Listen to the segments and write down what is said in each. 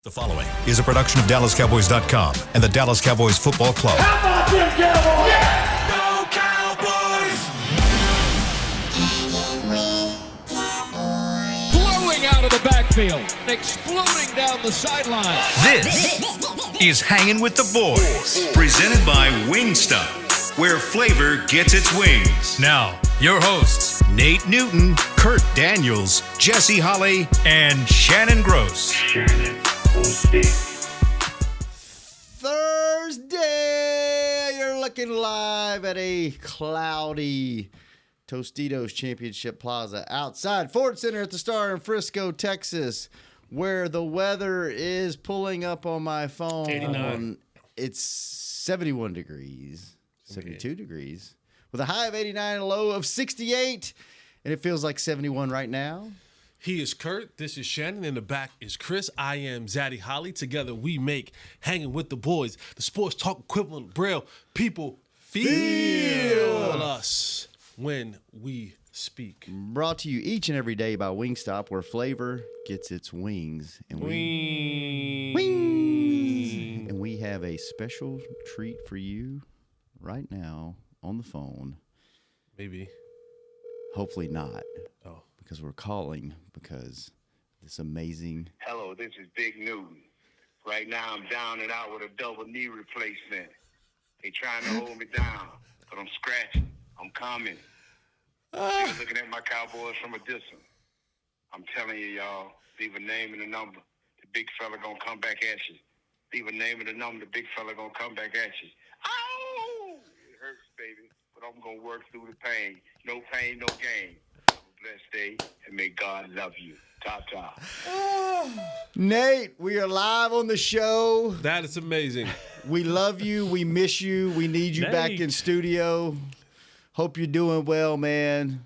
The following is a production of DallasCowboys.com and the Dallas Cowboys Football Club. How about them Cowboys? Yeah! Go Cowboys! Blowing out of the backfield, exploding down the sideline. This is Hangin' with the Boys, presented by Wingstop, where flavor gets its wings. Now, your hosts, Nate Newton, Kurt Daniels, Jesse Holley, and Shannon Gross. Thursday, you're looking live at a cloudy Tostitos Championship Plaza outside Ford Center at the Star in Frisco, Texas, where the weather is pulling up on my phone. 89. It's 71 degrees, 72 degrees, with a high of 89 and a low of 68, and it feels like 71 right now. He is Kurt. This is Shannon. In the back is Chris. I am Zaddy Holly. Together we make Hanging with the Boys, the sports talk equivalent Braille. People feel us when we speak. Brought to you each and every day by Wingstop, where flavor gets its wings. And wings. And we have a special treat for you right now on the phone. Maybe. Hopefully not. Oh. Because we're calling because this amazing. Hello, this is Big Newton. Right now, I'm down and out with a double knee replacement. They trying to hold me down, but I'm scratching. I'm coming. Niggas looking at my Cowboys from a distance. I'm telling you, y'all, leave a name and a number. The big fella gonna come back at you. Leave a name and a number. The big fella gonna come back at you. Ow! It hurts, baby, but I'm gonna work through the pain. No pain, no gain. Blessed day, and may God love you. Ta-ta. Nate, we are live on the show. That is amazing. We love you. We miss you. We need you back in studio. Hope you're doing well, man.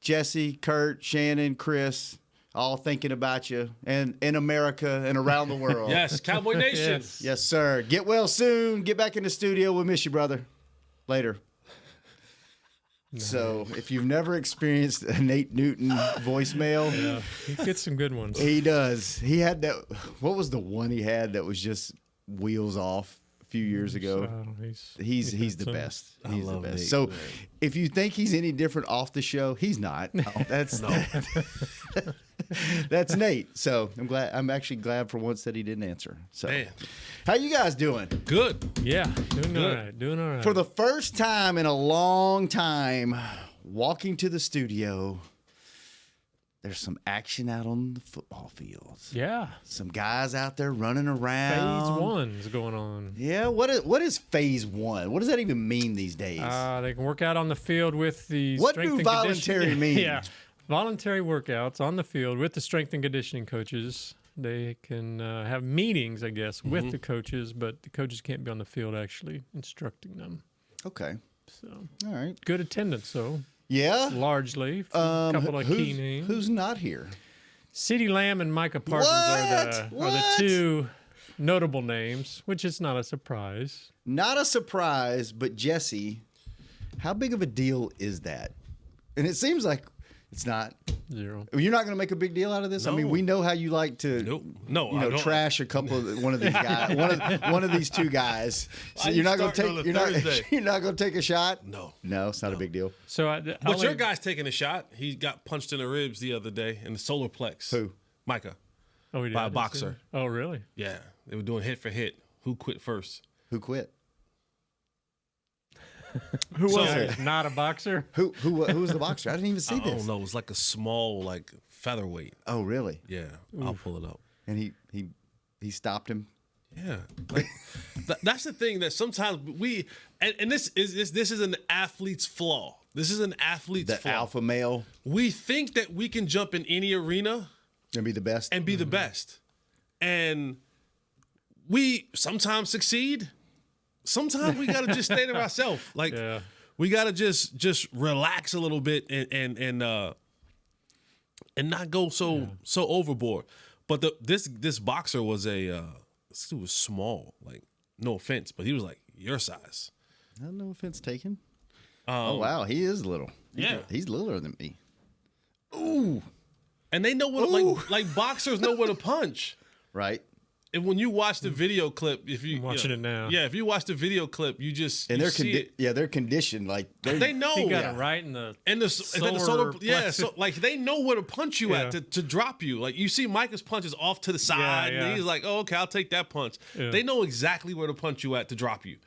Jesse, Kurt, Shannon, Chris, all thinking about you and in America and around the world. Yes, Cowboy Nation. Yes, sir. Get well soon. Get back in the studio. We'll miss you, brother. Later. No. So, if you've never experienced a Nate Newton voicemail, yeah, he gets some good ones. He does. He had that. What was the one he had that was just wheels off a few years ago? He's the best. He's the best. Nate, so, man. If you think he's any different off the show, he's not. That's that's Nate. So I'm glad. I'm actually glad for once that he didn't answer. So, man. How you guys doing? Good. Yeah, doing all right. Doing all right. For the first time in a long time, walking to the studio, there's some action out on the football fields. Yeah. Some guys out there running around. Phase 1's going on. Yeah. What is phase 1? What does that even mean these days? They can work out on the field with the what strength do and voluntary mean? Yeah. Voluntary workouts on the field with the strength and conditioning coaches. They can have meetings, I guess, with the coaches, but the coaches can't be on the field actually instructing them. Okay. So, all right. Good attendance, though. Yeah. Largely. A couple of key names. Who's not here? CeeDee Lamb and Micah Parsons are the two notable names, which is not a surprise. Not a surprise, but Jesse, how big of a deal is that? And it seems like it's not. Zero. You're not going to make a big deal out of this? No. I mean, we know how you like to trash a couple of one of these guys, one of these two guys. So you're not going to take a shot? No. No, it's not a big deal. So But your guy's taking a shot. He got punched in the ribs the other day in the solar plex. Who? Micah. Oh, he did. By a boxer. Oh, really? Yeah. They were doing hit for hit. Who quit first? Who quit? Who was it? Not a boxer? Who was the boxer? I didn't even see this. I don't know. It was like a small, featherweight. Oh, really? Yeah. I'll pull it up. And he stopped him? Yeah. That's the thing that sometimes and this is an athlete's flaw. This is an athlete's flaw. The alpha male. We think that we can jump in any arena and be the best. And be the best. And we sometimes succeed. Sometimes we gotta just stay to ourselves. We gotta just relax a little bit and not go so overboard. But this boxer was this dude was small. Like, no offense, but he was like your size. No offense taken. Oh wow, he is little. He's littler than me. Ooh. And they know what like boxers know what to punch. Right. And when you watch the video clip, if you I'm watching it now. Yeah, if you watch the video clip, you just And they're they're conditioned like they know. He got it right in the solar plexus. so like they know where to punch you at Yeah. to drop you. Like you see Micah's punches off to the side, yeah. and he's like, "Oh, okay, I'll take that punch." Yeah. They know exactly where to punch you at to drop you.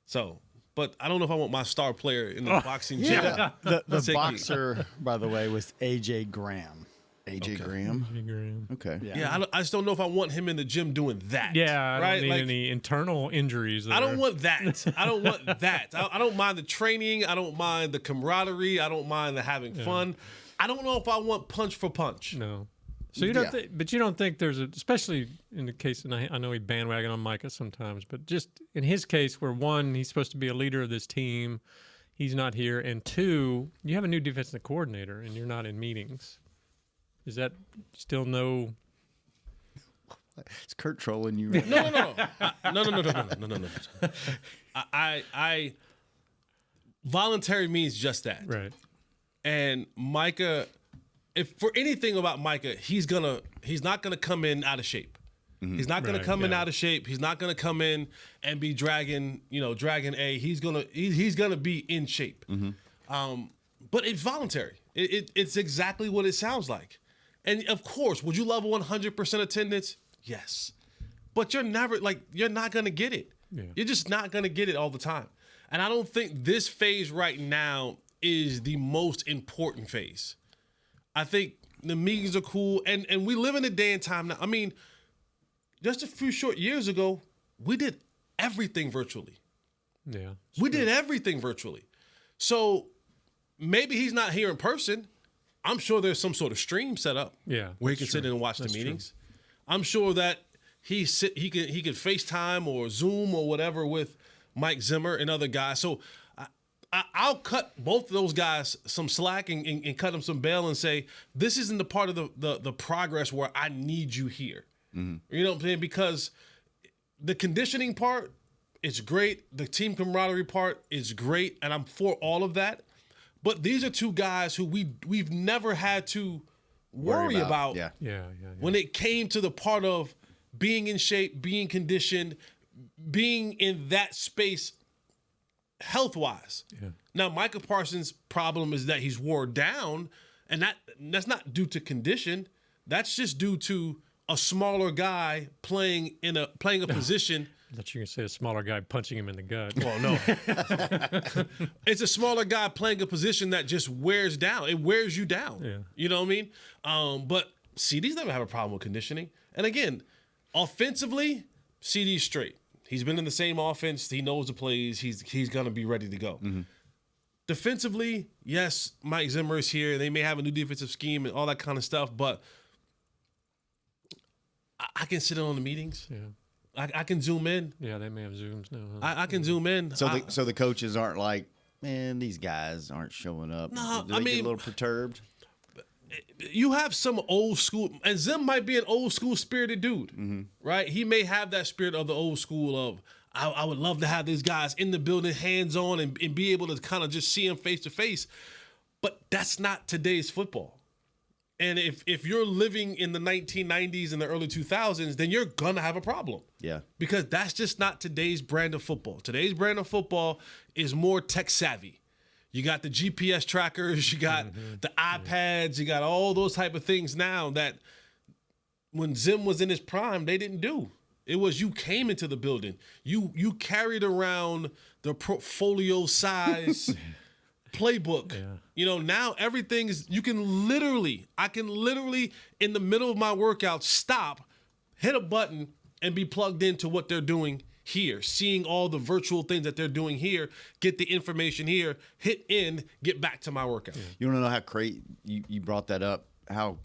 So, but I don't know if I want my star player in the boxing gym. Yeah. The Technique. boxer, by the way, was AJ Graham. AJ Graham. Graham. Okay. Yeah, I just don't know if I want him in the gym doing that. Yeah, I right. don't need Like, any internal injuries. I don't there. want that. I don't want that. I don't mind the training. I don't mind the camaraderie. I don't mind the having fun. I don't know if I want punch for punch. No. So you don't Yeah. think, but you don't think there's especially in the case, and I know he bandwagon on Micah sometimes, but just in his case where one, he's supposed to be a leader of this team, he's not here, and two, you have a new defensive coordinator and you're not in meetings. Is that still no? It's Kurt trolling you right No. No. I voluntary means just that. Right. And Micah, if for anything about Micah, he's not gonna come in out of shape. He's not gonna Right, come in yeah. out of shape. He's not gonna come in and be dragging A. He's gonna be in shape. But it's voluntary. It's exactly what it sounds like. And of course, would you love 100% attendance? Yes. But you're not gonna get it. Yeah. You're just not gonna get it all the time. And I don't think this phase right now is the most important phase. I think the meetings are cool, and we live in a day and time now. I mean, just a few short years ago, we did everything virtually. Yeah. We did everything virtually. So maybe he's not here in person. I'm sure there's some sort of stream set up. Yeah, where he that's can sit true. in and watch That's the true. meetings. I'm sure that he can FaceTime or Zoom or whatever with Mike Zimmer and other guys. So I'll cut both of those guys some slack and cut them some bail and say, this isn't the part of the progress where I need you here. You know what I'm saying? Because the conditioning part is great. The team camaraderie part is great. And I'm for all of that. But these are two guys who we've never had to worry about Yeah. when it came to the part of being in shape, being conditioned, being in that space health-wise. Yeah. Now, Micah Parsons' problem is that he's wore down, and that's not due to condition. That's just due to a smaller guy playing a position. I thought you were going to say a smaller guy punching him in the gut. Well, no. It's a smaller guy playing a position that just wears down. It wears you down. Yeah. You know what I mean? But CeeDee's never have a problem with conditioning. And again, offensively, CeeDee's straight. He's been in the same offense. He knows the plays. He's going to be ready to go. Defensively, yes, Mike Zimmer is here. They may have a new defensive scheme and all that kind of stuff, but I can sit in on the meetings. Yeah. I can zoom in. Yeah, they may have Zooms now. Huh? I can zoom in. So the coaches aren't like, man, these guys aren't showing up. No, Do they I get mean- a little perturbed. You have some old school, and Zim might be an old school spirited dude, right? He may have that spirit of the old school of, I would love to have these guys in the building, hands on, and be able to kind of just see them face to face. But that's not today's football. And if you're living in the 1990s and the early 2000s, then you're going to have a problem. Yeah. Because that's just not today's brand of football. Today's brand of football is more tech savvy. You got the GPS trackers, you got the iPads, you got all those type of things now that when Zim was in his prime, they didn't do. It was you came into the building. You carried around the portfolio size playbook. Yeah. You know, now everything is, I can literally in the middle of my workout stop, hit a button, and be plugged into what they're doing here, seeing all the virtual things that they're doing here, get the information here, hit in, get back to my workout. You want to know how crazy you brought that up? How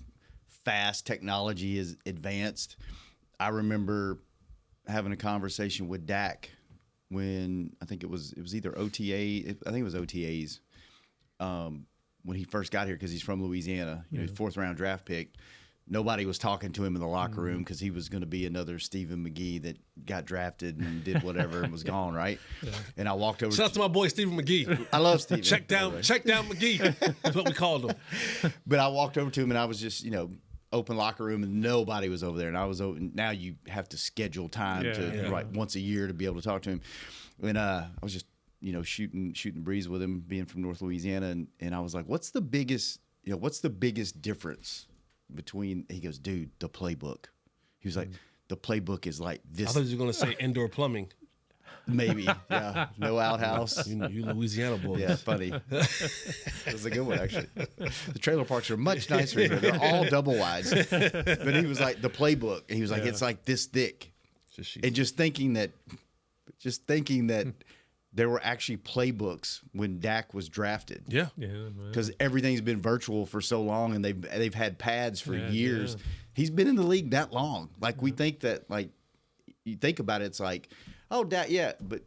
fast technology is advanced. I remember having a conversation with Dak when I think it was either OTA. I think it was OTAs when he first got here because he's from Louisiana. You know, he's 4th round draft pick. Nobody was talking to him in the locker room because he was going to be another Stephen McGee that got drafted and did whatever and was gone, right? Yeah. And I walked over. Shout out to my boy Stephen McGee. I love Stephen. Check down McGee. That's what we called him. But I walked over to him and I was just, open locker room and nobody was over there, and I was over. Now you have to schedule time once a year to be able to talk to him. And I was just shooting the breeze with him, being from North Louisiana, and I was like, what's the biggest difference between? He goes, dude, the playbook. He was like, the playbook is like this. I thought you were going to say indoor plumbing. Maybe, yeah. No outhouse. You Louisiana boys. Yeah, funny. That was a good one, actually. The trailer parks are much nicer here. They're all double wides. But he was like, the playbook. And he was like, it's like this thick. And just thinking that there were actually playbooks when Dak was drafted. Yeah. Because everything's been virtual for so long, and they've had pads for years. Yeah. He's been in the league that long. Like, we think that, like, you think about it, it's like, oh, Dak, yeah. But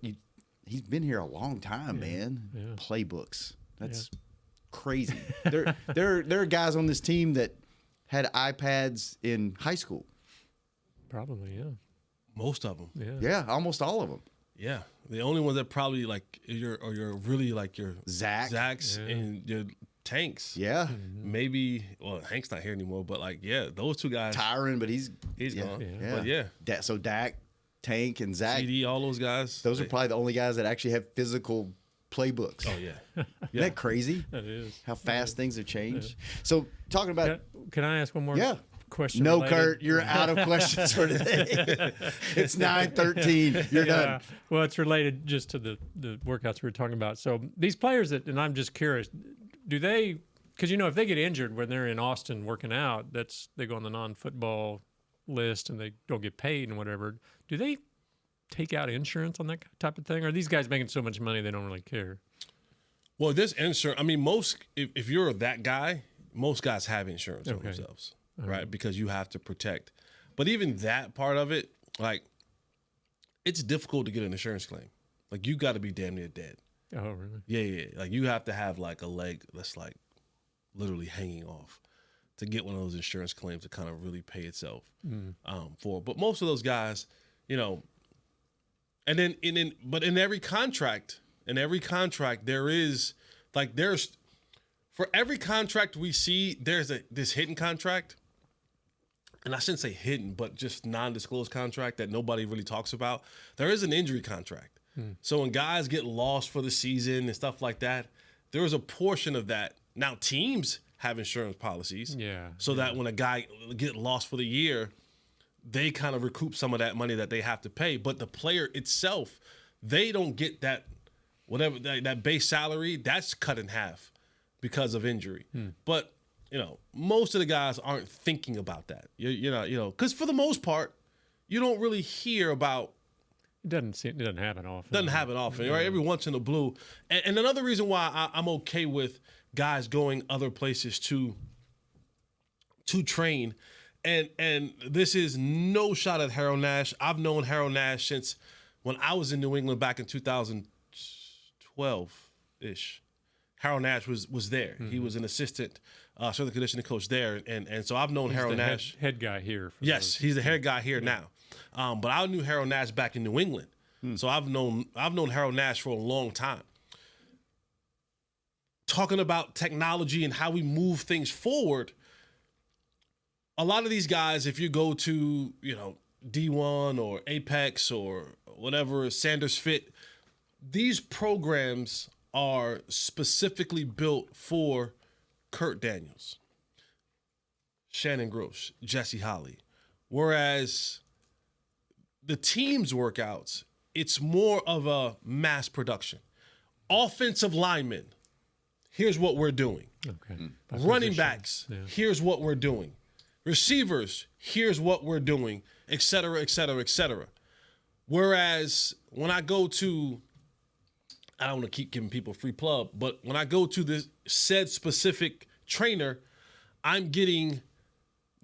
he's been here a long time, man. Yeah. Playbooks. That's crazy. There are guys on this team that had iPads in high school. Probably, yeah. Most of them. Yeah, almost all of them. Yeah, the only ones that probably like you're really like your Zacks and your Tanks. Yeah, maybe. Well, Hank's not here anymore, but like those two guys. Tyron, but he's gone. Yeah. But so Dak, Tank, and Zach. CeeDee, all those guys. Those are probably the only guys that actually have physical playbooks. Oh yeah. Isn't that crazy? That is. How fast things have changed. Yeah. So talking about. Can I ask one more? Yeah. Question no, related? Kurt, you're out of questions for today. It's 9:13. You're done. Well, it's related just to the workouts we were talking about. So these players and I'm just curious, do they? Because if they get injured when they're in Austin working out, they go on the non-football list and they don't get paid and whatever. Do they take out insurance on that type of thing? Or are these guys making so much money they don't really care? Well, this insurance. I mean, if you're that guy, most guys have insurance on themselves. Right, because you have to protect. But even that part of it, like, it's difficult to get an insurance claim. Like, you got to be damn near dead. Oh, really? Yeah. Like, you have to have, like, a leg that's, like, literally hanging off to get one of those insurance claims to kind of really pay itself for. But most of those guys, and then in every contract, there is, like, for every contract we see, there's this hidden contract. And I shouldn't say hidden, but just non-disclosed contract that nobody really talks about. There is an injury contract. So when guys get lost for the season and stuff like that, there is a portion of that. Now, teams have insurance policies. So that when a guy get lost for the year, they kind of recoup some of that money that they have to pay. But the player itself, they don't get that, whatever, that base salary, that's cut in half because of injury. But most of the guys aren't thinking about that. Because for the most part, you don't really hear about. It doesn't happen often. Doesn't happen often, right? Every once in a blue. And another reason why I'm okay with guys going other places to train, and this is no shot at Harold Nash. I've known Harold Nash since when I was in New England back in 2012-ish. Harold Nash was there. He was an assistant strength and conditioning coach there, and so I've known Harold Nash. Head guy here. Yes, he's the head guy here now. But I knew Harold Nash back in New England, so I've known Harold Nash for a long time. Talking about technology and how we move things forward, a lot of these guys, if you go to D1 or Apex or whatever, Sanders Fit, these programs are specifically built for Kurt Daniels, Shannon Gross, Jesse Holly. Whereas the team's workouts, it's more of a mass production. Offensive linemen, here's what we're doing. Okay. Running backs, here's what we're doing. Receivers, here's what we're doing, et cetera, et cetera, et cetera. Whereas when I go to, I don't want to keep giving people free plug, but when I go to this said specific trainer, I'm getting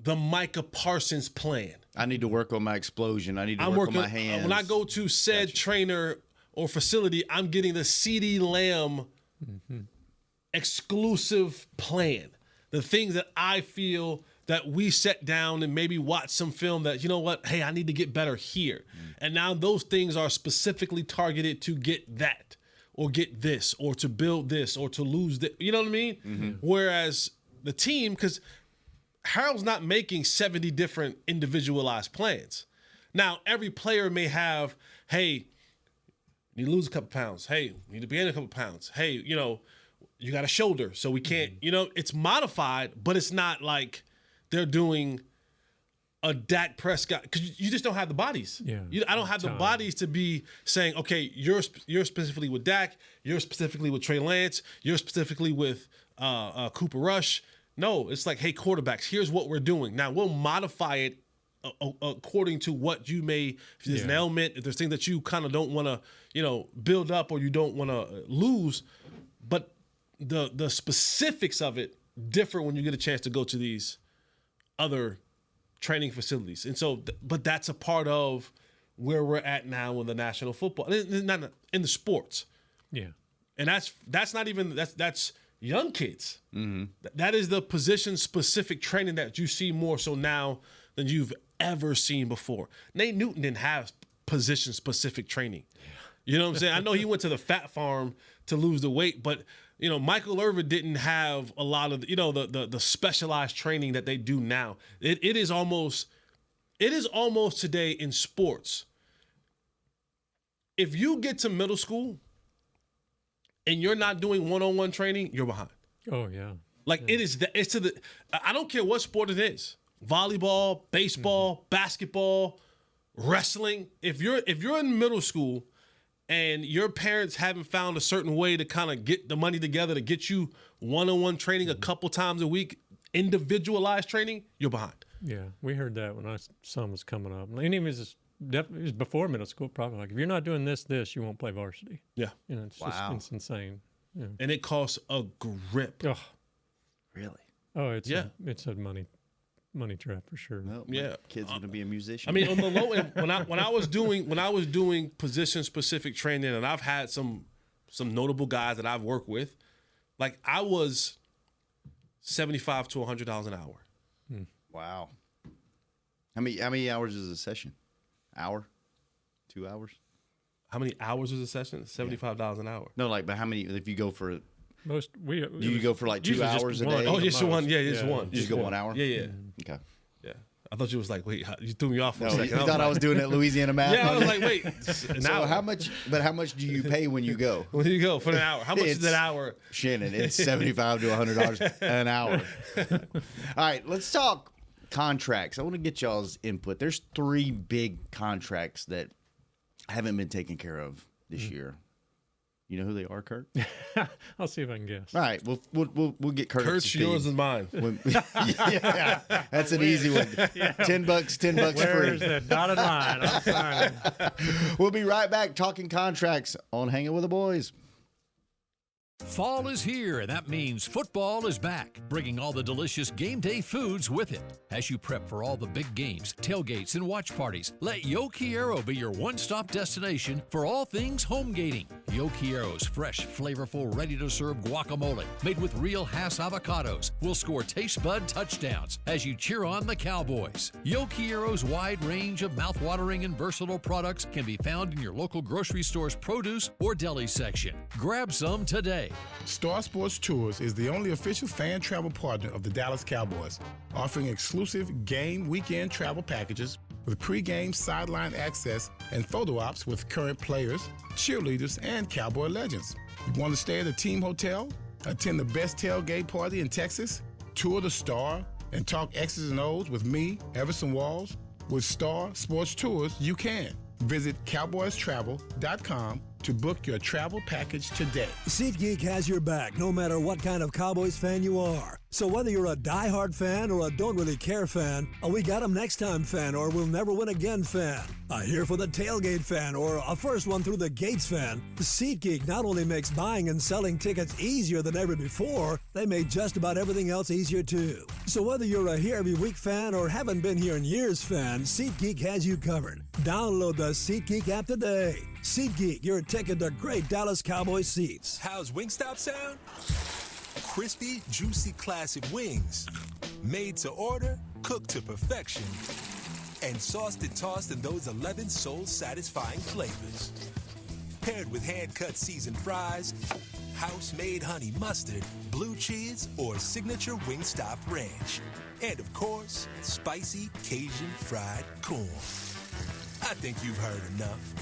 the Micah Parsons plan. I need to work on my explosion. I need to work on my hands. When I go to said trainer or facility, I'm getting the CeeDee Lamb exclusive plan. The things that I feel that we sat down and maybe watch some film that, hey, I need to get better here. And now those things are specifically targeted to get that, or get this, or to build this, or to lose this. You know what I mean? Whereas the team, because Harold's not making 70 different individualized plans. Now, every player may have, hey, you lose a couple pounds. Hey, you need to be in a couple pounds. Hey, you got a shoulder, so we can't, it's modified, but it's not like they're doing a Dak Prescott, because you just don't have the bodies. Yeah, I don't have the bodies to be saying, okay, you're specifically with Dak, you're specifically with Trey Lance, you're specifically with Cooper Rush. No, it's like, hey, quarterbacks, here's what we're doing. Now, we'll modify it according to what you may, if there's an ailment, if there's things that you kind of don't want to, build up or you don't want to lose. But the specifics of it differ when you get a chance to go to these other training facilities. And so, but that's a part of where we're at now in the national football, not in the sports. Yeah. And that's not even, that's young kids. Mm-hmm. That is the position specific training that you see more so now than you've ever seen before. Nate Newton didn't have position specific training. You know what I'm saying? I know he went to the fat farm to lose the weight, but Michael Irvin didn't have a lot of the specialized training that they do now. It is almost today in sports. If you get to middle school and you're not doing one-on-one training, you're behind. Oh yeah. I don't care what sport it is. Volleyball, baseball, basketball, wrestling. If you're in middle school and your parents haven't found a certain way to kind of get the money together to get you one-on-one training a couple times a week, individualized training, you're behind. Yeah, we heard that when our son was coming up. And even it was before middle school, probably like, if you're not doing this, you won't play varsity. Yeah. It's insane. Yeah. And it costs a grip. Oh, Really? oh, it's a money trap for sure. Well, Yeah. my kid's gonna be a musician. I mean, on the low end, when I was doing position specific training, and I've had some notable guys that I've worked with, like I was $75 to $100 an hour. wow. How many hours is a session? Hour? 2 hours? How many hours was a session? $75 an hour. No, but how many? If you go for, Do you go for like 2 hours a day? Oh, just one. Yeah, just one. You just go 1 hour? Yeah. Okay. Yeah. I thought you was like, wait, you threw me off for a No, second. you thought I was doing that Louisiana math? Yeah, I was like, wait, an So hour. how much? But how much do you pay when you go? Where do you go for an hour? How much is It's- an hour? Shannon, it's $75 to $100 an hour. All right, let's talk contracts. I want to get y'all's input. There's 3 big contracts that haven't been taken care of this year. You know who they are, Kurt? I'll see if I can guess. All right, we'll get Kurt. up to Kurt's speed. yours and mine. Yeah, that's an easy one. $10 Where's free. the dotted line? I'm signing. We'll be right back talking contracts on Hanging with the Boys. Fall is here, and that means football is back, bringing all the delicious game day foods with it. As you prep for all the big games, tailgates, and watch parties, let Yo Quiero be your one-stop destination for all things home gating. Yo Quiero's fresh, flavorful, ready-to-serve guacamole, made with real Hass avocados, will score taste bud touchdowns as you cheer on the Cowboys. Yo Quiero's wide range of mouth-watering and versatile products can be found in your local grocery store's produce or deli section. Grab some today. Star Sports Tours is the only official fan travel partner of the Dallas Cowboys, offering exclusive game weekend travel packages with pre-game sideline access and photo ops with current players, cheerleaders, and Cowboy legends. You want to stay at a team hotel, attend the best tailgate party in Texas, tour the Star, and talk X's and O's with me, Everson Walls? With Star Sports Tours, you can. Visit cowboystravel.com to book your travel package today. SeatGeek has your back no matter what kind of Cowboys fan you are. So whether you're a diehard fan or a don't really care fan, a we got 'em next time fan or we'll never win again fan, a here for the tailgate fan or a first one through the gates fan, SeatGeek not only makes buying and selling tickets easier than ever before, they made just about everything else easier too. So whether you're a here every week fan or haven't been here in years fan, SeatGeek has you covered. Download the SeatGeek app today. SeatGeek, your ticket to great Dallas Cowboys seats. How's Wingstop sound? Crispy, juicy, classic wings. Made to order, cooked to perfection. And sauced and tossed in those 11 soul-satisfying flavors. Paired with hand-cut seasoned fries, house-made honey mustard, blue cheese, or signature Wingstop ranch. And, of course, spicy Cajun fried corn. I think you've heard enough.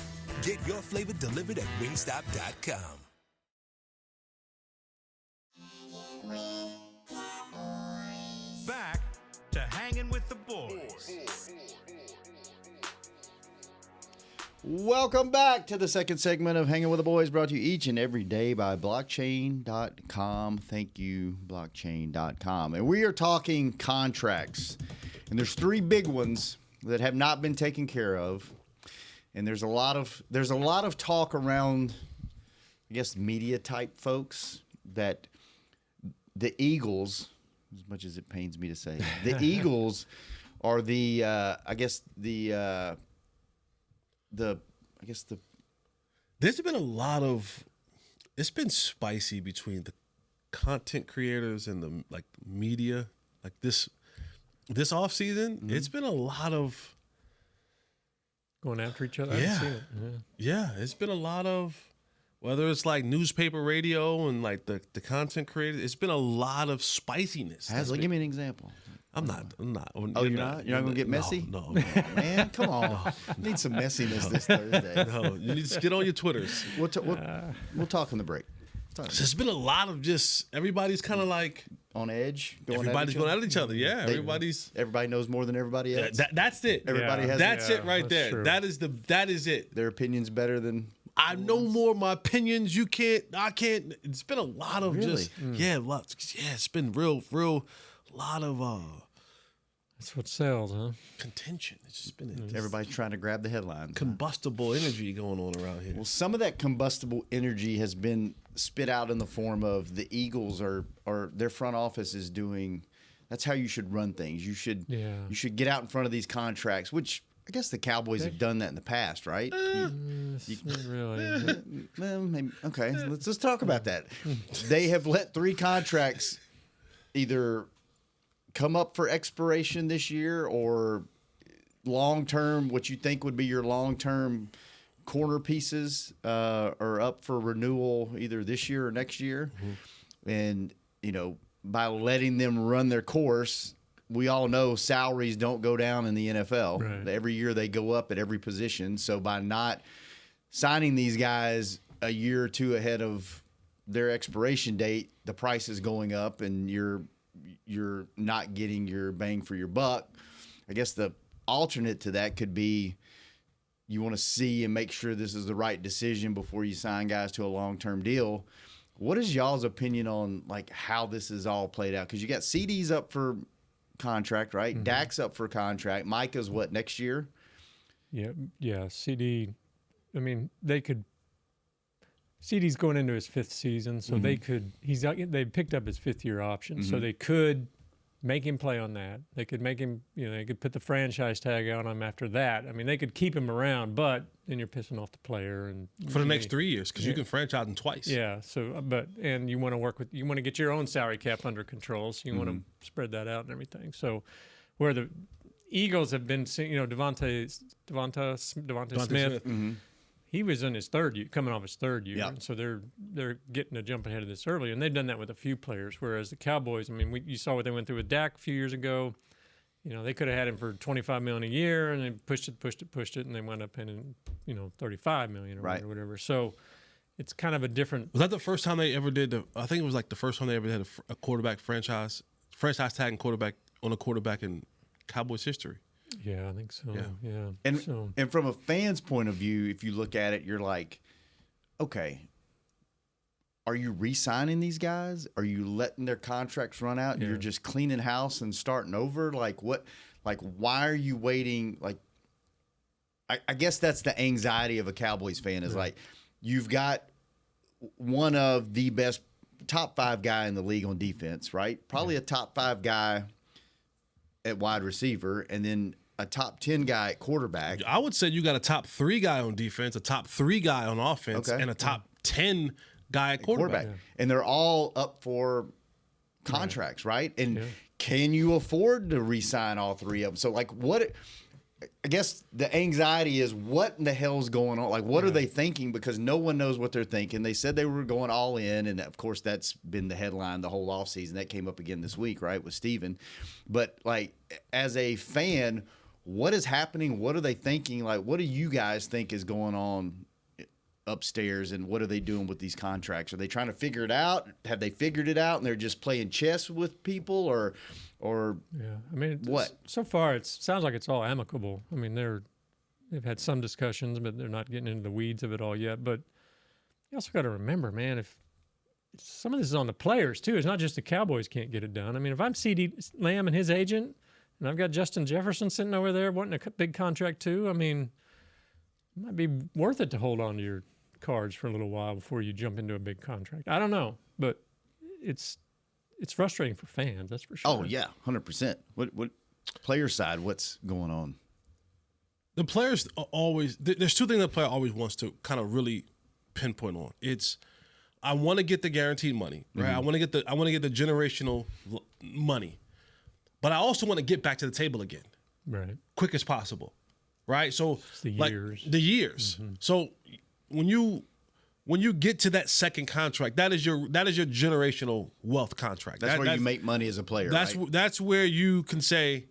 Get your flavor delivered at Wingstop.com. Back to Hanging with the Boys. Welcome back to the second segment of Hanging with the Boys, brought to you each and every day by blockchain.com. Thank you, blockchain.com. And we are talking contracts. And there's three big ones that have not been taken care of. And there's a lot of talk around, I guess, media type folks that the Eagles, as much as it pains me to say, the Eagles are the There's been a lot of, it's been spicy between the content creators and the media. Like this offseason, it's been a lot of going after each other. Yeah. I've seen it. Yeah, it's been a lot of, whether it's like newspaper, radio, and like the content creators, it's been a lot of spiciness. Give me an example. I'm not. Oh, you're not? You're not going to get messy? No. Man, come on. Need some messiness this Thursday. No, you need to get on your Twitters. We'll talk on the break. There's been a lot of just, everybody's kind of like on edge. Everybody's going at each other. Yeah, everybody knows more than everybody else. That's it. Everybody has. That's it right there. True. That is it. Their opinion's better than. I know more of my opinions. You can't. I can't. It's been a lot of Really? it's been real lot of That's what sells, huh? contention. It's just been Everybody's trying to grab the headlines. combustible energy going on around here. Well, some of that combustible energy has been spit out in the form of the Eagles or their front office is doing. That's how you should run things. You should get out in front of these contracts, which I guess the Cowboys have done that in the past, right? Not really. Well, maybe, okay, let's talk about that. They have let three contracts either come up for expiration this year or long-term, what you think would be your long-term corner pieces are up for renewal either this year or next year. And, by letting them run their course, we all know salaries don't go down in the NFL. Right. Every year they go up at every position. So by not signing these guys a year or two ahead of their expiration date, the price is going up and you're not getting your bang for your buck. I guess the alternate to that could be you want to see and make sure this is the right decision before you sign guys to a long-term deal. What is y'all's opinion on how this is all played out? Because you got CeeDee's up for contract, right? Mm-hmm. Dak's up for contract. Micah's what, next year? Yeah. CeeDee. I mean, they could. CeeDee's going into his fifth season, so they could. They picked up his fifth-year option, so they could make him play on that. They could make him. They could put the franchise tag on him after that. I mean, they could keep him around, but then you're pissing off the player and for the next 3 years because you can franchise him twice. Yeah. So, and you want to get your own salary cap under control, so you want to spread that out and everything. So, where the Eagles have been, Devontae Smith. He was in his third year, coming off his third year, and so they're getting a jump ahead of this early, and they've done that with a few players. Whereas the Cowboys, I mean, you saw what they went through with Dak a few years ago. They could have had him for $25 million a year, and they pushed it, and they wound up paying $35 million or whatever. So it's kind of a different. Was that the first time they ever did? I think it was like the first time they ever had a quarterback franchise tagging quarterback on a quarterback in Cowboys history. Yeah, I think so. Yeah. And from a fan's point of view, if you look at it, you're like, okay, are you re-signing these guys? Are you letting their contracts run out and you're just cleaning house and starting over? Why are you waiting? I guess that's the anxiety of a Cowboys fan is you've got one of the best top 5 guy in the league on defense, right? Probably a top 5 guy at wide receiver, and then a top 10 guy at quarterback. I would say you got a top 3 guy on defense, a top 3 guy on offense, and a top 10 guy at quarterback. And they're all up for contracts, right? And can you afford to re-sign all 3 of them? So, I guess the anxiety is what in the hell's going on? Like, what are they thinking? Because no one knows what they're thinking. They said they were going all in, and of course, that's been the headline the whole offseason. That came up again this week, right, with Steven. But, like, as a fan, what is happening? What are they thinking? Like, what do you guys think is going on upstairs, and what are they doing with these contracts? Are they trying to figure it out? Have they figured it out, and they're just playing chess with people, or yeah? I mean, what? So far, it sounds like it's all amicable. I mean, they've had some discussions, but they're not getting into the weeds of it all yet. But you also got to remember, man, if some of this is on the players too. It's not just the Cowboys can't get it done. I mean, if I'm CeeDee Lamb and his agent, and I've got Justin Jefferson sitting over there wanting a big contract too, I mean, it might be worth it to hold on to your cards for a little while before you jump into a big contract. I don't know, but it's frustrating for fans, that's for sure. Oh yeah, 100%. What player side? What's going on? The players are always. There's two things the player always wants to kind of really pinpoint on. It's I want to get the guaranteed money, right? I want to get the generational money, but I also want to get back to the table again, right? Quick as possible, right? So it's the years. So when you get to that second contract, that is your generational wealth contract. That's where you make money as a player. That's where you can say,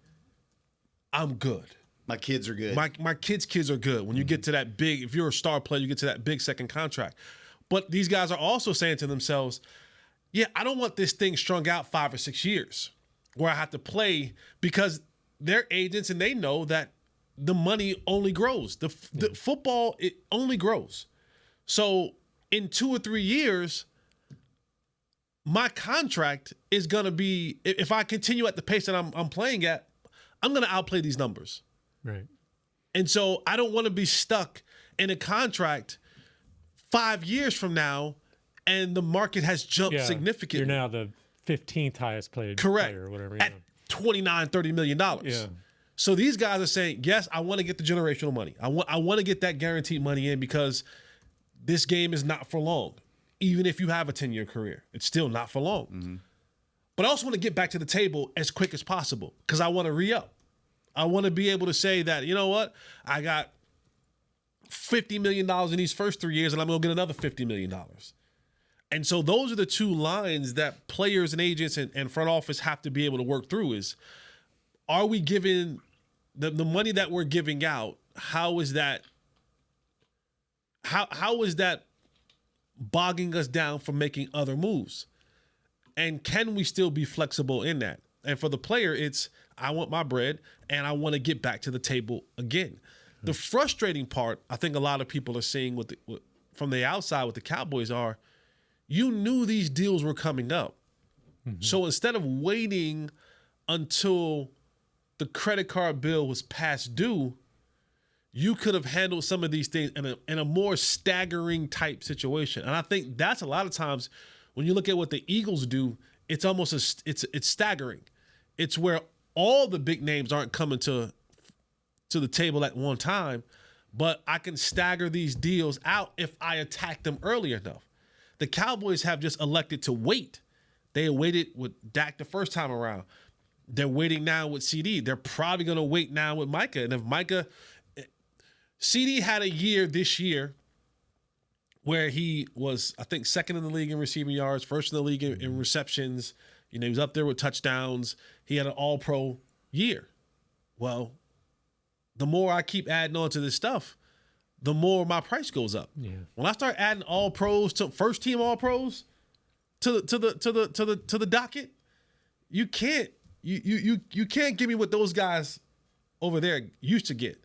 I'm good. My kids are good. My kids are good. When you get to that big, if you're a star player, you get to that big second contract. But these guys are also saying to themselves, yeah, I don't want this thing strung out 5 or 6 years where I have to play, because they're agents and they know that the money only grows. The football, it only grows. So in 2 or 3 years, my contract is going to be, if I continue at the pace that I'm playing at, I'm going to outplay these numbers. Right. And so I don't want to be stuck in a contract 5 years from now and the market has jumped significantly. You're now the 15th highest paid player or whatever. At $29, $30 million. Yeah. So these guys are saying, yes, I want to get the generational money. I want to get that guaranteed money in, because this game is not for long. Even if you have a 10-year career, it's still not for long. But I also want to get back to the table as quick as possible, because I want to re-up. I want to be able to say that, you know what, I got $50 million in these first 3 years, and I'm going to get another $50 million. And so those are the two lines that players and agents and front office have to be able to work through is, are we giving the money that we're giving out, how is that bogging us down from making other moves? And can we still be flexible in that? And for the player, it's, I want my bread and I want to get back to the table again. The frustrating part, I think a lot of people are seeing from the outside with the Cowboys are, you knew these deals were coming up. So instead of waiting until the credit card bill was past due, you could have handled some of these things in a more staggering type situation. And I think that's a lot of times when you look at what the Eagles do, it's almost it's staggering. It's where all the big names aren't coming to the table at one time, but I can stagger these deals out if I attack them early enough. The Cowboys have just elected to wait. They waited with Dak the first time around. They're waiting now with CeeDee. They're probably going to wait now with Micah. And if CeeDee had a year this year where he was, I think, second in the league in receiving yards, first in the league in receptions. You know, he was up there with touchdowns. He had an all-pro year. Well, the more I keep adding on to this stuff, the more my price goes up. Yeah. When I start adding all pros to first team all pros to the docket, you can't give me what those guys over there used to get.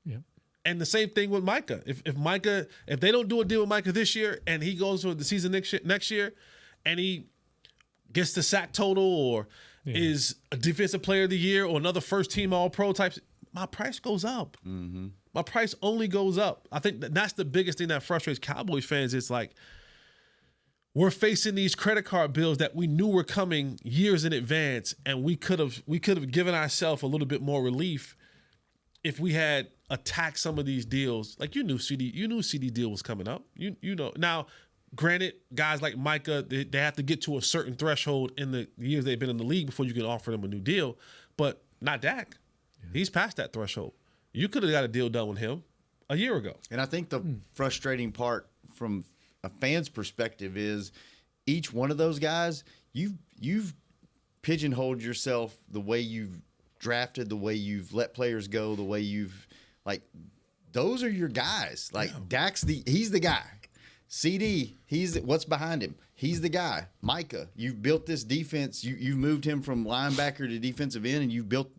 Yeah. And the same thing with Micah. If they don't do a deal with Micah this year and he goes to the season next year and he gets the sack total or is a defensive player of the year or another first team all pro types, my price goes up. My price only goes up. I think that's the biggest thing that frustrates Cowboys fans. It's like, we're facing these credit card bills that we knew were coming years in advance, and we could have given ourselves a little bit more relief if we had attacked some of these deals. Like, you knew CeeDee deal was coming up. You know. Now, granted, guys like Micah, they have to get to a certain threshold in the years they've been in the league before you can offer them a new deal, but not Dak. He's past that threshold. You could have got a deal done with him a year ago. And I think the frustrating part from a fan's perspective is each one of those guys, you've pigeonholed yourself the way you've drafted, the way you've let players go, the way you've those are your guys. Like Dak's he's the guy. CeeDee, what's behind him? He's the guy. Micah, you've built this defense. You've moved him from linebacker to defensive end, and you've built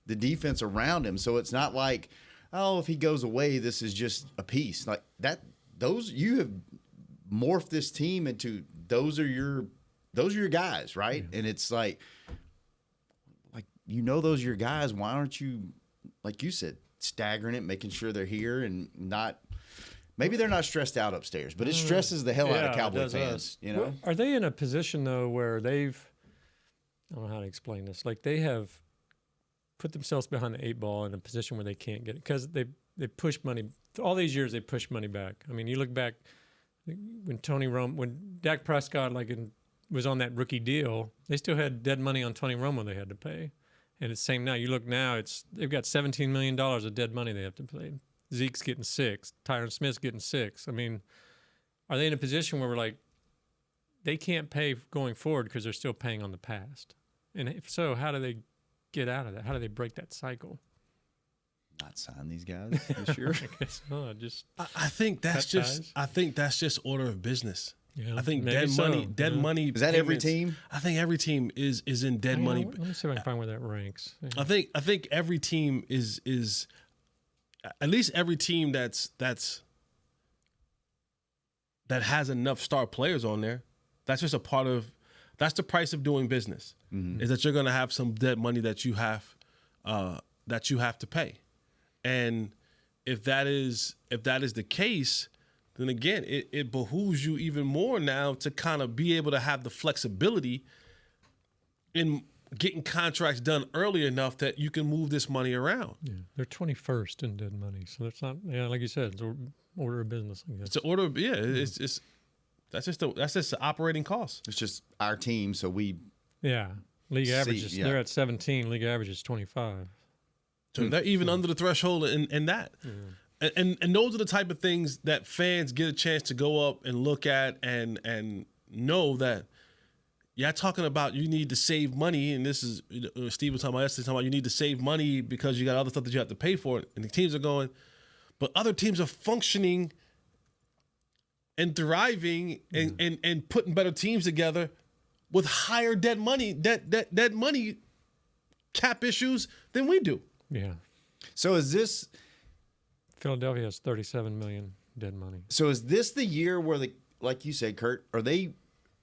the defense around him. So it's not like, oh, if he goes away, this is just a piece. Like that. You have morphed this team into those are your guys, right? Yeah. And it's like those are your guys. Why aren't you, like you said, staggering it, making sure they're here and not. Maybe they're not stressed out upstairs, but it stresses the hell out of Cowboy fans. You know, well, are they in a position though where I don't know how to explain this. Like they have put themselves behind the 8 ball in a position where they can't get it because they push money all these years. They pushed money back. I mean, you look back when Dak Prescott was on that rookie deal, they still had dead money on Tony Romo they had to pay. And it's the same now. You look now, they've got $17 million of dead money they have to pay. Zeke's getting 6. Tyron Smith's getting 6. I mean, are they in a position where they can't pay going forward because they're still paying on the past? And if so, how do they get out of that? How do they break that cycle? Not sign these guys this year. I guess not. I think that's just order of business. Yeah, I think dead money. Is that every team? I think every team is in dead money. Let me see if I can find where that ranks. I think every team is at least every team that has enough star players on there. That's just that's the price of doing business. Mm-hmm. Is that you're going to have some dead money that you have to pay, and if that is the case. Then again, it behooves you even more now to kind of be able to have the flexibility in getting contracts done early enough that you can move this money around. Yeah, they're 21st in dead money, so that's not. Yeah, like you said, it's order of business. I guess it's an order. Yeah, it's that's just the operating cost. It's just our team, so we. Yeah, league averages. They're at 17. League average is 25. So they're even under the threshold in that. Yeah. And those are the type of things that fans get a chance to go up and look at and know that, yeah, talking about you need to save money, and this is Steve was talking about yesterday, talking about you need to save money because you got other stuff that you have to pay for it, and the teams are going, but other teams are functioning and thriving and putting better teams together with higher dead money cap issues than we do. Yeah. So is this? Philadelphia has 37 million dead money. So is this the year where like you said, Kurt, are they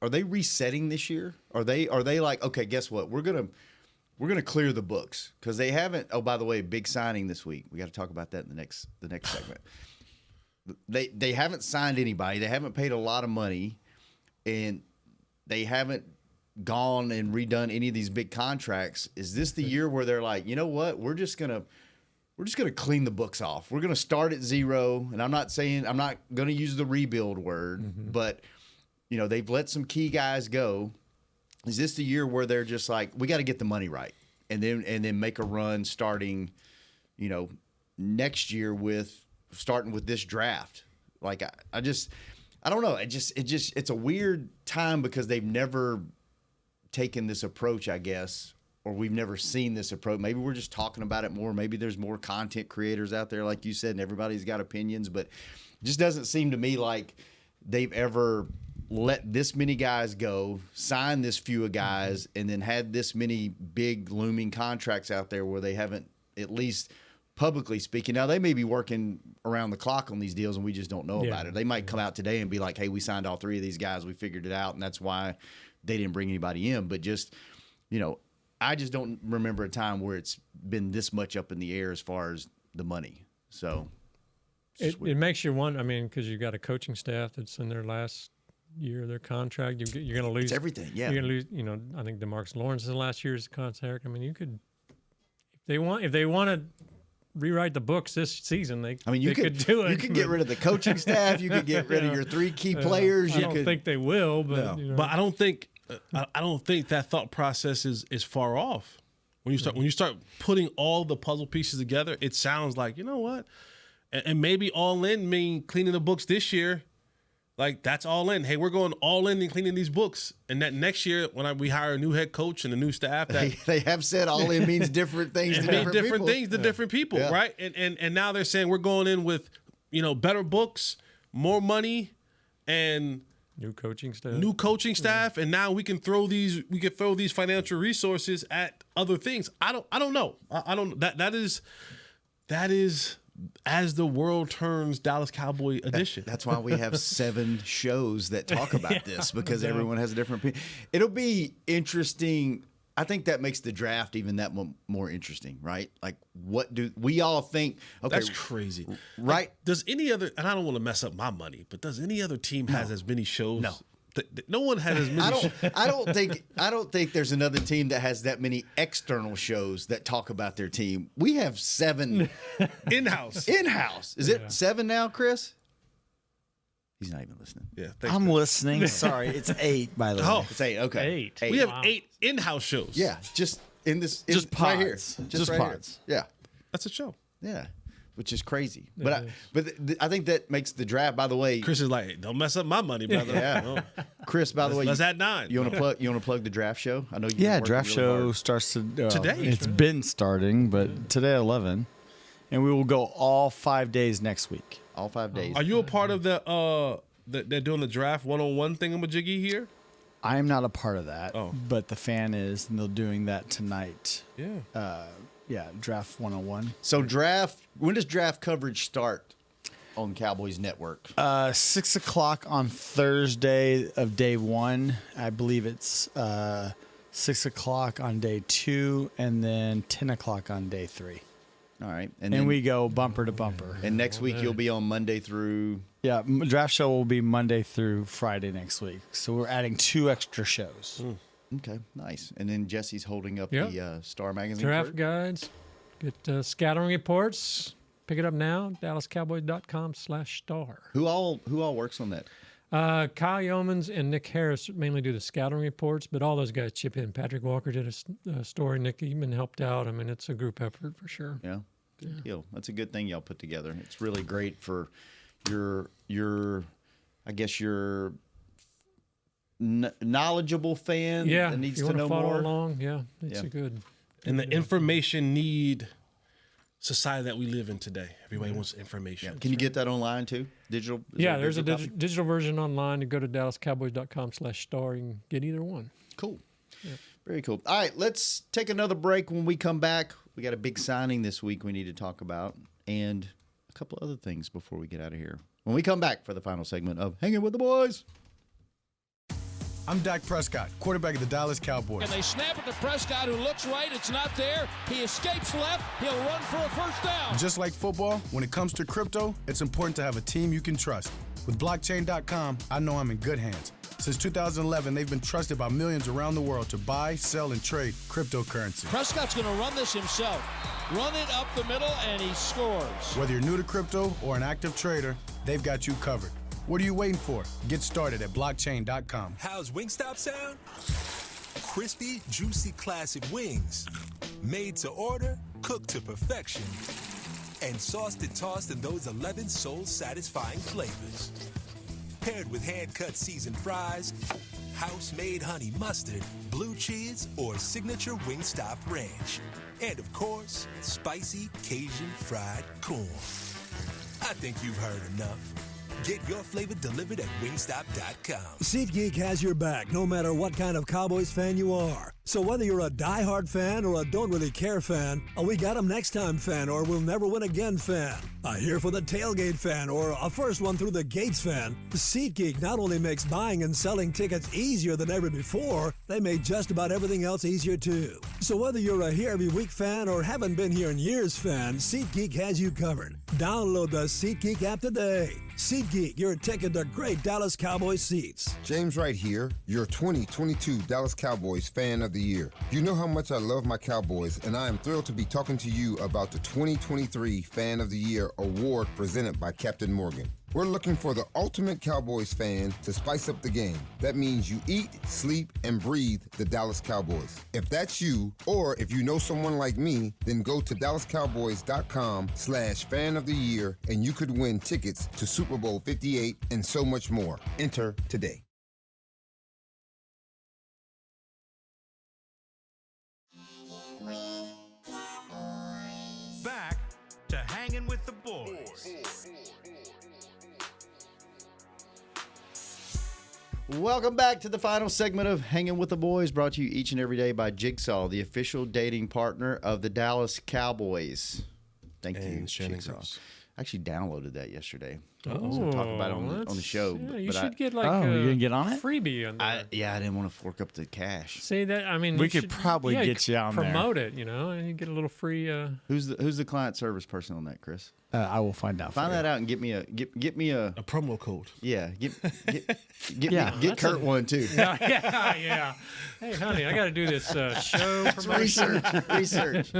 resetting this year? Are they like, okay, guess what? We're gonna clear the books because they haven't. Oh, by the way, big signing this week. We got to talk about that in the next segment. They haven't signed anybody. They haven't paid a lot of money, and they haven't gone and redone any of these big contracts. Is this the year where they're like, you know what? We're just gonna clean the books off. We're going to start at zero. And I'm not going to use the rebuild word, but they've let some key guys go. Is this the year where they're just like, we got to get the money right and then make a run starting, next year starting with this draft? Like, I don't know. It's a weird time because they've never taken this approach, I guess, or we've never seen this approach. Maybe we're just talking about it more. Maybe there's more content creators out there, like you said, and everybody's got opinions. But it just doesn't seem to me like they've ever let this many guys go, sign this few guys, and then had this many big looming contracts out there where they haven't, at least publicly speaking. Now, they may be working around the clock on these deals, and we just don't know about it. They might come out today and be like, hey, we signed all 3 of these guys. We figured it out, and that's why they didn't bring anybody in. But just, I just don't remember a time where it's been this much up in the air as far as the money. So it makes you wonder. I mean, because you've got a coaching staff that's in their last year of their contract. You're going to lose everything. Yeah, you're going to lose. I think DeMarcus Lawrence is the last year's contract. I mean, you could, if they want to rewrite the books this season, they could do it. You could get rid of the coaching staff. You could get rid of your 3 key players. I don't think they will, but but I don't think that thought process is far off. When you start putting all the puzzle pieces together, it sounds like, you know what? And maybe all in mean cleaning the books this year. Like, that's all in. Hey, we're going all in and cleaning these books. And that next year, when we hire a new head coach and a new staff, they have said all in means different things to different people. Things to different people, right? And now they're saying we're going in with, better books, more money, and new coaching staff. And now we can throw these financial resources at other things. I don't know. I don't. That is. As the world turns, Dallas Cowboy edition. That's why we have 7 shows that talk about this, because everyone has a different opinion. It'll be interesting. I think that makes the draft even that more interesting, right? Like, what do we all think? Okay, that's crazy, right? Like, does any other? And I don't want to mess up my money, but does any other team has as many shows? No. No one has as many. I don't think there's another team that has that many external shows that talk about their team. We have 7 in-house. Is it 7 now, Chris? He's not even listening. Yeah, I'm listening. Sorry, it's 8 by the way. Oh, it's 8. Okay, 8. We have 8 in-house shows. Yeah, just pods. Right here. Just right pods. Here. Yeah, that's a show. Yeah. Which is crazy, but I think that makes the draft. By the way, Chris is like, don't mess up my money, brother. Yeah, Chris. By the way, let's add 9. You want to plug the draft show? I know. Draft show starts today. It's been starting, but today at 11, and we will go all 5 days next week. All 5 days. Are you a part of they're doing the draft 101 thingamajiggy here? I am not a part of that. Oh. But the fan is, and they're doing that tonight. Yeah. Draft 101. So when does draft coverage start on Cowboys Network? 6 o'clock on Thursday of day 1. I believe it's 6 o'clock on day 2, and then 10 o'clock on day 3. All right. And then we go bumper to bumper. And next week you'll be on Monday through... Yeah, draft show will be Monday through Friday next week. So we're adding 2 extra shows. Okay, nice. And then Jesse's holding up the Star Magazine. Draft guides. Get scouting reports. Pick it up now. DallasCowboys.com/star. Who all works on that? Kyle Yeomans and Nick Harris mainly do the scouting reports, but all those guys chip in. Patrick Walker did a story. Nick even helped out. I mean, it's a group effort for sure. Yeah, good deal. That's a good thing y'all put together. It's really great for your knowledgeable fan that needs to know follow more. Along. It's a good. And the information need society that we live in today. Everybody wants information. Yeah. Can you get that online too? Digital? There's a digital version online. You go to DallasCowboys.com/star. You can get either one. Cool. Yeah. Very cool. All right, let's take another break. When we come back, we got a big signing this week we need to talk about, and a couple other things before we get out of here. When we come back for the final segment of Hanging with the Boys. I'm Dak Prescott, quarterback of the Dallas Cowboys. And they snap it to Prescott, who looks right. It's not there. He escapes left. He'll run for a first down. Just like football, when it comes to crypto, it's important to have a team you can trust. With blockchain.com, I know I'm in good hands. Since 2011, they've been trusted by millions around the world to buy, sell, and trade cryptocurrency. Prescott's going to run this himself. Run it up the middle, and he scores. Whether you're new to crypto or an active trader, they've got you covered. What are you waiting for? Get started at blockchain.com. How's Wingstop sound? Crispy, juicy, classic wings. Made to order, cooked to perfection. And sauced and tossed in those 11 soul-satisfying flavors. Paired with hand-cut seasoned fries, house-made honey mustard, blue cheese, or signature Wingstop ranch. And, of course, spicy Cajun fried corn. I think you've heard enough. Get your flavor delivered at wingstop.com. SeatGeek has your back no matter what kind of Cowboys fan you are. So whether you're a diehard fan or a don't really care fan, a we got 'em next time fan or we'll never win again fan, a here for the tailgate fan or a first one through the gates fan, SeatGeek not only makes buying and selling tickets easier than ever before, they made just about everything else easier too. So whether you're a here every week fan or haven't been here in years fan, SeatGeek has you covered. Download the SeatGeek app today. SeatGeek, your ticket to great Dallas Cowboys seats. James Wright here, your 2022 Dallas Cowboys Fan of the Year. You know how much I love my Cowboys, and I am thrilled to be talking to you about the 2023 Fan of the Year award presented by Captain Morgan. We're looking for the ultimate Cowboys fan to spice up the game. That means you eat, sleep, and breathe the Dallas Cowboys. If that's you, or if you know someone like me, then go to DallasCowboys.com/fan of the year, and you could win tickets to Super Bowl 58 and so much more. Enter today. Back to Hanging with the Boys. Welcome back to the final segment of Hanging with the Boys, brought to you each and every day by Jigsaw, the official dating partner of the Dallas Cowboys. Thank you, Jigsaw. I actually downloaded that yesterday. I was going to talk about it on the show. Yeah, you but should get like you didn't get on it? freebie on there. I didn't want to fork up the cash. See that? I mean, We you could should- probably yeah, get you on there. promote it, you know, and you get a little free. Who's the client service person on that, Chris? I will find out. Find for that out and get me a promo code. Yeah, get that's Kurt one too. yeah. Hey, honey, I got to do this show promotion. Research.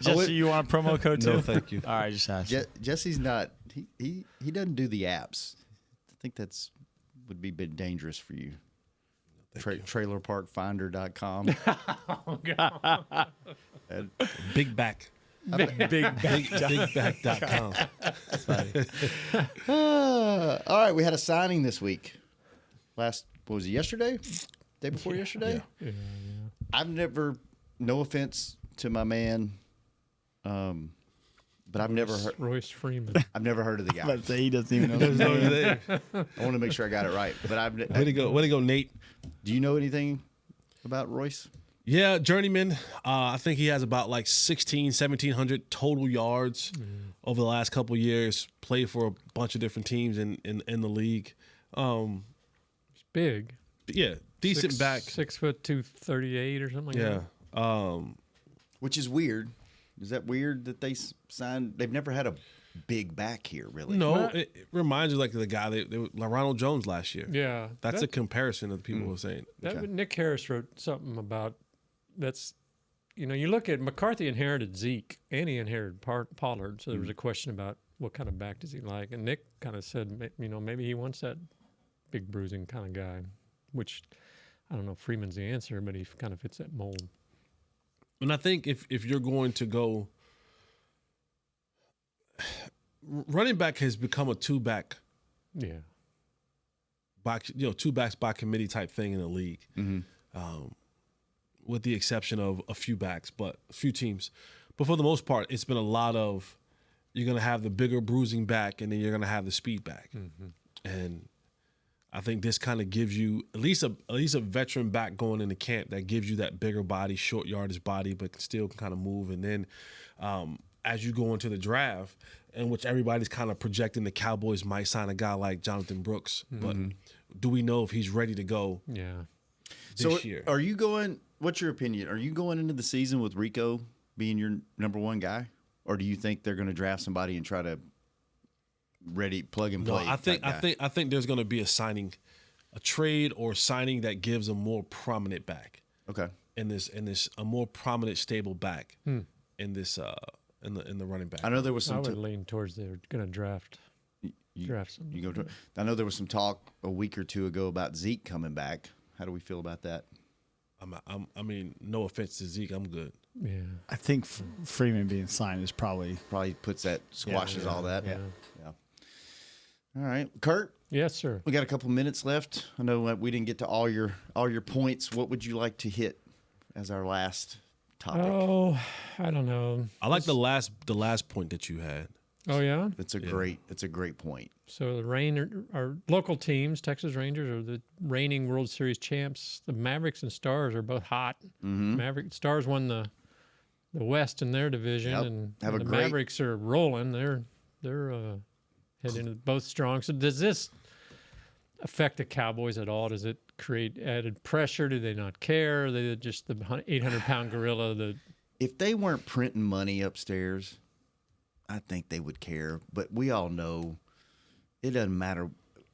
Jesse, you want a promo code too? No, thank you. All right, just ask. Jesse's not. He doesn't do the apps. I think would be a bit dangerous for you. Trailerparkfinder.com. Oh God. Big back. Bigback.com. All right, we had a signing this week. What was it, yesterday? Day before yesterday? Yeah. I've never, no offense to my man, but I've never heard Royce Freeman. I've never heard of the guy. Let's say he doesn't even know his name. I want to make sure I got it right. But Way to go, Nate. Do you know anything about Royce? Yeah, journeyman. I think he has about like 1,700 total yards over the last couple of years. Played for a bunch of different teams in the league. He's big. Yeah, decent back. 6'2", 238 or something like that. Which is weird. Is that weird that they signed? They've never had a big back here, really. No, it reminds you like the guy like Ronald Jones last year. Yeah, that's a comparison that people were saying. Nick Harris wrote something about that's. You know, you look at McCarthy inherited Zeke and he inherited Pollard, so there was a question about what kind of back does he like, and Nick kind of said, you know, maybe he wants that big bruising kind of guy, which I don't know if Freeman's the answer, but he kind of fits that mold. And I think if you're going to go, running back has become a two-back. Yeah. Two backs by committee type thing in the league, with the exception of a few teams. But for the most part, it's been a lot of you're going to have the bigger bruising back and then you're going to have the speed back. And I think this kind of gives you at least a veteran back going into camp that gives you that bigger body, short yardage body, but still can kind of move. And then as you go into the draft, in which everybody's kind of projecting the Cowboys might sign a guy like Jonathan Brooks, but do we know if he's ready to go? Yeah. This year. Are you going? What's your opinion? Are you going into the season with Rico being your number one guy, or do you think they're going to draft somebody and try to plug and play? No, I think there's going to be a trade or signing that gives a more prominent back. Okay. In this a more prominent stable back in this in the running back. I know there was some. I would lean towards they're going to draft. Draft some. I know there was some talk a week or two ago about Zeke coming back. How do we feel about that? I mean, no offense to Zeke, I'm good. Yeah. I think Freeman being signed is probably puts that squashes all that. Yeah. All right, Kurt. Yes, sir. We got a couple minutes left. I know we didn't get to all your points. What would you like to hit as our last topic? Oh, I don't know. I like the last point that you had. Oh yeah, it's a great point. So our local teams, Texas Rangers, are the reigning World Series champs. The Mavericks and Stars are both hot. Stars won the West in their division, and the Mavericks are rolling. They're heading into both strong. So does this affect the Cowboys at all? Does it create added pressure? Do they not care? Are they just the 800-pound gorilla? If they weren't printing money upstairs, I think they would care. But we all know it doesn't matter.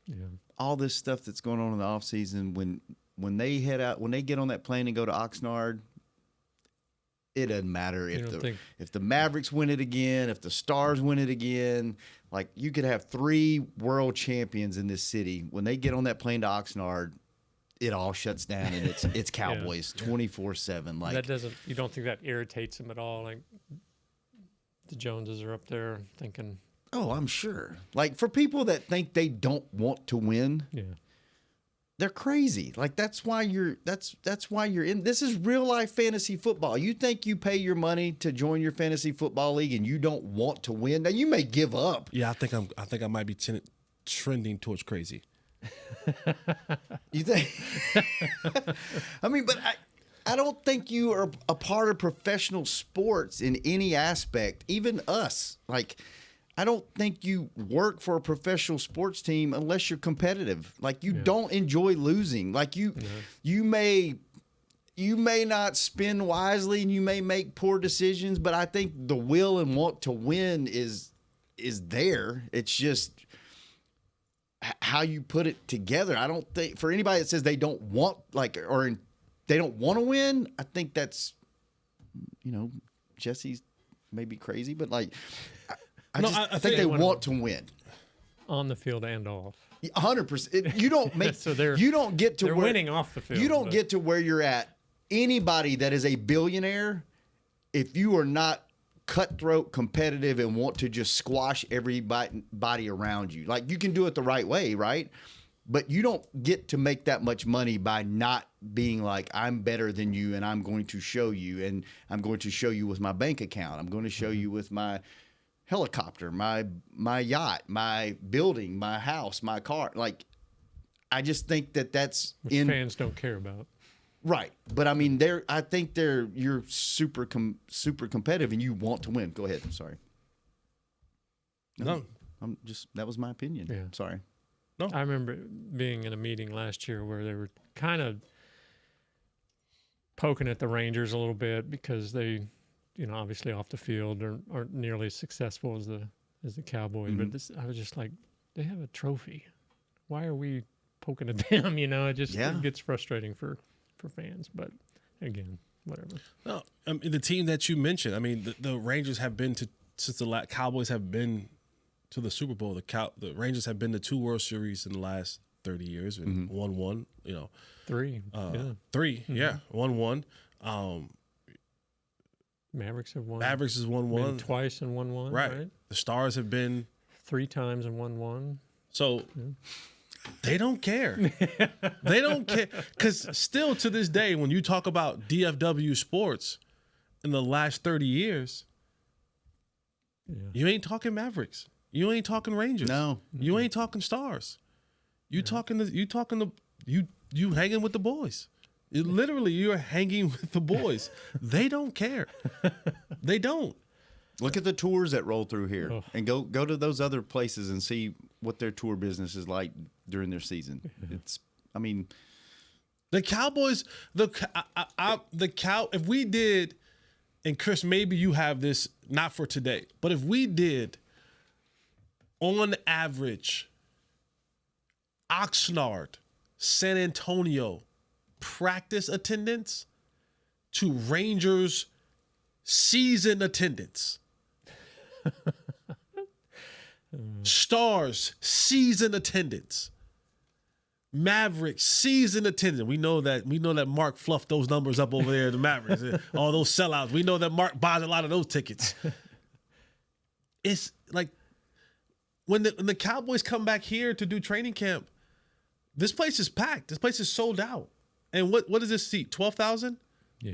Yeah. All this stuff that's going on in the offseason, when they head out, when they get on that plane and go to Oxnard, it doesn't matter You don't think- if the Mavericks win it again, if the Stars win it again. Like, you could have 3 world champions in this city. When they get on that plane to Oxnard, it all shuts down, and it's Cowboys 24/7. Like, that doesn't. You don't think that irritates them at all? Like the Joneses are up there thinking. oh, I'm sure. Like, for people that think they don't want to win, Yeah. they're crazy. Like, that's why you're in. This is real life fantasy football. You think you pay your money to join your fantasy football league and you don't want to win? Now, you may give up. Yeah, I think I might be trending towards crazy. You think? I mean, but I don't think you are a part of professional sports in any aspect. Even us, like, I don't think you work for a professional sports team unless you're competitive. Like, you don't enjoy losing. Like, you may not spend wisely and you may make poor decisions, but I think the will and want to win is there. It's just how you put it together. I don't think, for anybody that says they don't want, they don't want to win, I think that's, Jesse's maybe crazy, but like, I think they want to win On the field and off. 100%. You don't make. So they're they're winning off the field. You don't get to where you're at. Anybody that is a billionaire, if you are not cutthroat, competitive, and want to just squash everybody around you, like, you can do it the right way, right? But you don't get to make that much money by not being like, I'm better than you, and I'm going to show you, and I'm going to show you with my bank account. I'm going to show you with my helicopter, my yacht, my building, my house, my car. Like, I just think that's Which fans don't care about. Right. But I mean, I think you're super competitive and you want to win. Go ahead. I'm sorry. No. That was my opinion. Yeah. Sorry. No. I remember being in a meeting last year where they were kind of poking at the Rangers a little bit because they, obviously off the field aren't nearly as successful as the Cowboys. Mm-hmm. But I was just like, they have a trophy. Why are we poking at them? It just it gets frustrating for fans. But again, whatever. No, the team that you mentioned, I mean, the Rangers have been since the Cowboys have been to the Super Bowl. The Rangers have been to 2 World Series in the last 30 years and won one. 3. Three. Mm-hmm. Yeah, won one. Mavericks have won. Mavericks has won one twice and won one. Right. The Stars have been 3 times and won one. So they don't care. They don't care. Because still to this day, when you talk about DFW sports in the last 30 years, you ain't talking Mavericks. You ain't talking Rangers. No. You ain't talking Stars. You hanging with the boys. You're hanging with the boys. They don't care. They don't. Look at the tours that roll through here, and go to those other places and see what their tour business is like during their season. The Cowboys, if we did, and Chris, maybe you have this, not for today, but if we did, on average, Oxnard, San Antonio, practice attendance to Rangers season attendance. Stars season attendance. Mavericks season attendance. We know that Mark fluffed those numbers up over there, the Mavericks. All those sellouts. We know that Mark buys a lot of those tickets. It's like when the Cowboys come back here to do training camp, this place is packed. This place is sold out. And what does this seat? 12,000? Yeah.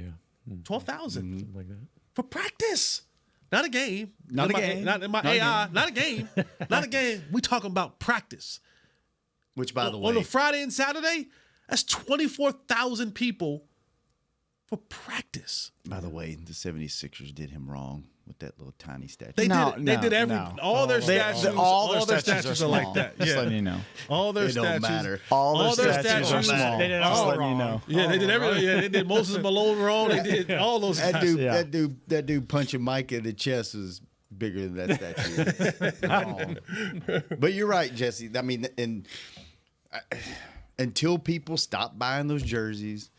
12,000. Something like that. For practice. Not a game. Not a game. Not in my AI. Not a game. Not a game. We talking about practice. Which, by the way, on a Friday and Saturday, that's 24,000 people for practice. By the way, the 76ers did him wrong with that little tiny statue. They did all their statues. All their statues are like that. Just Yeah. letting you know. All their They don't statues. matter. All their statues are small. They did Just all letting you wrong. know. Yeah, they did everything. Yeah, they did Moses Malone wrong. They did all those That guys. dude, that dude punching Micah in the chest was bigger than that statue. Wrong. But you're right, Jesse. I mean, until people stop buying those jerseys,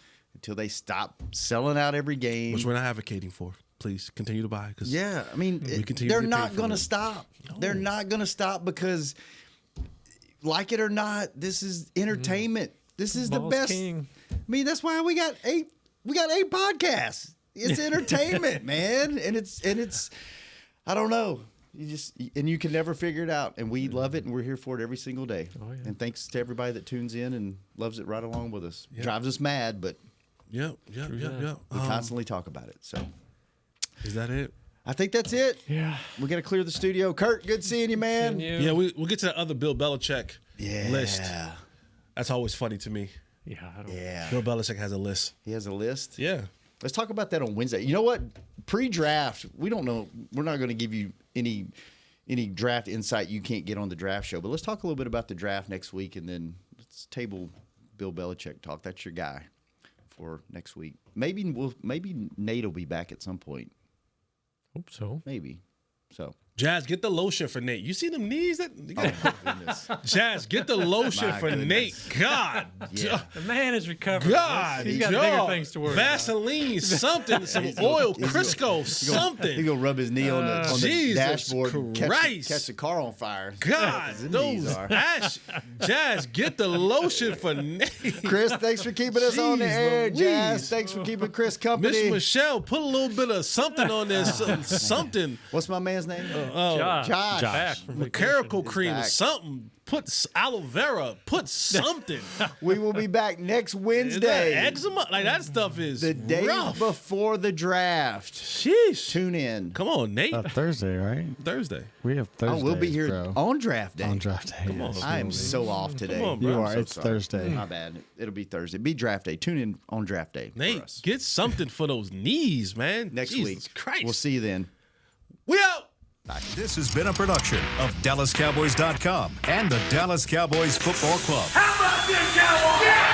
till they stop selling out every game. Which we're not advocating for. Please continue to buy. Yeah, I mean, they're not going to stop. No. They're not going to stop because, like it or not, this is entertainment. This is Ball's the best. king. I mean, that's why we got 8 podcasts. It's entertainment, man, and it's. I don't know. You can never figure it out, and we love it, and we're here for it every single day. Oh, yeah. And thanks to everybody that tunes in and loves it right along with us. Yeah. Drives us mad, but Yeah. we constantly talk about it. So, is that it? I think that's it. Yeah. We got to clear the studio. Kurt, good seeing you, man. Seeing you. Yeah, we'll get to that other Bill Belichick list. Yeah. That's always funny to me. Yeah. Bill Belichick has a list. He has a list. Yeah. Let's talk about that on Wednesday. You know what? Pre-draft, we don't know. We're not going to give you any draft insight you can't get on the draft show. But let's talk a little bit about the draft next week, and then let's table Bill Belichick talk. That's your guy for next week. Maybe Nate will be back at some point. Hope so. Maybe. So. Jazz, get the lotion for Nate. You see them knees? Oh, my goodness. Jazz, get the lotion for Nate. God. Yeah. The man is recovering. God. He's got bigger things to worry Vaseline, something, some oil, Crisco, something. He's going to rub his knee on the dashboard and Christ. catch the car on fire. God, those Jazz, get the lotion for Nate. Chris, thanks for keeping us on the air. Louise. Jazz, thanks for keeping Chris company. Miss Michelle, put a little bit of something on this. Something. What's my man's name? Josh. Josh. Miracle cream, back. something. Put aloe vera. Put something. We will be back next Is Wednesday. that eczema? Like, that stuff is The day rough. before the draft. Sheesh. Tune in. Come on, Nate. Thursday, right? Thursday. We have Thursday. We'll be here bro. on draft day. On draft day. Come on, yes. I am so off today. Come on, bro. You I'm are. so It's sorry. Thursday. My bad. It'll be Thursday. Be draft day. Tune in on draft day for Nate, us. get something for those knees, man. Next Jesus week. Christ. We'll see you then. We out. This has been a production of DallasCowboys.com and the Dallas Cowboys Football Club. How about this, Cowboys? Yeah!